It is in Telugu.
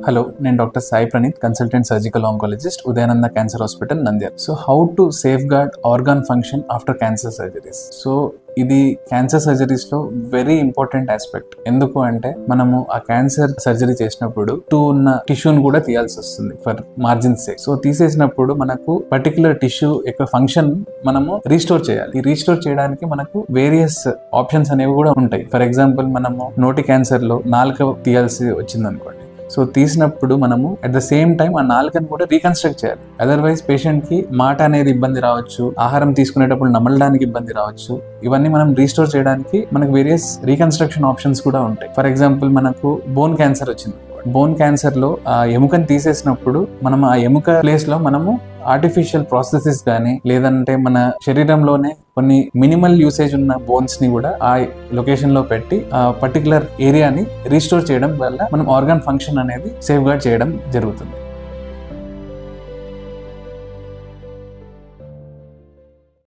Hello, నేను doctor Sai Praneeth, consultant surgical oncologist, Udayananda cancer hospital, Nandyal. So how to safeguard organ function after cancer surgeries. So ఇది క్యాన్సర్ సర్జరీస్ లో వెరీ ఇంపార్టెంట్ ఆస్పెక్ట్. ఎందుకు అంటే మనము ఆ క్యాన్సర్ సర్జరీ చేసినప్పుడు ఉన్న టిష్యూని కూడా తీయాల్సి వస్తుంది ఫర్ మార్జిన్స్ సేక్. సో తీసేసినప్పుడు మనకు పర్టికులర్ టిష్యూ యొక్క ఫంక్షన్ మనము రీస్టోర్ చేయాలి. ఈ రీస్టోర్ చేయడానికి మనకు వేరియస్ ఆప్షన్స్ అనేవి కూడా ఉంటాయి. ఫర్ ఎగ్జాంపుల్, మనము నోటి క్యాన్సర్ లో నాలుక తీయాల్సి వచ్చింది అనుకోండి. సో తీసినప్పుడు మనము అట్ ద సేమ్ టైం ఆ నాలుకను కూడా రీకన్స్ట్రక్ట్ చేయాలి. అదర్వైజ్ పేషెంట్ కి మాట అనేది ఇబ్బంది రావచ్చు, ఆహారం తీసుకునేటప్పుడు నమలడానికి ఇబ్బంది రావచ్చు. ఇవన్నీ మనం రీస్టోర్ చేయడానికి మనకు వేరియస్ రీకన్స్ట్రక్షన్ ఆప్షన్స్ కూడా ఉంటాయి. ఫర్ ఎగ్జాంపుల్, మనకు బోన్ క్యాన్సర్ వచ్చింది. బోన్ క్యాన్సర్ లో ఆ ఎముకను తీసేసినప్పుడు మనం ఆ ఎముక ప్లేస్ లో మనము ఆర్టిఫిషియల్ ప్రాసెసెస్ కానీ, లేదంటే మన శరీరంలోనే కొన్ని మినిమల్ యూసేజ్ ఉన్న బోన్స్ ని కూడా ఆ లొకేషన్ లో పెట్టి ఆ పర్టికులర్ ఏరియాని రీస్టోర్ చేయడం వల్ల మనం ఆర్గాన్ ఫంక్షన్ అనేది సేఫ్ గార్డ్ చేయడం జరుగుతుంది.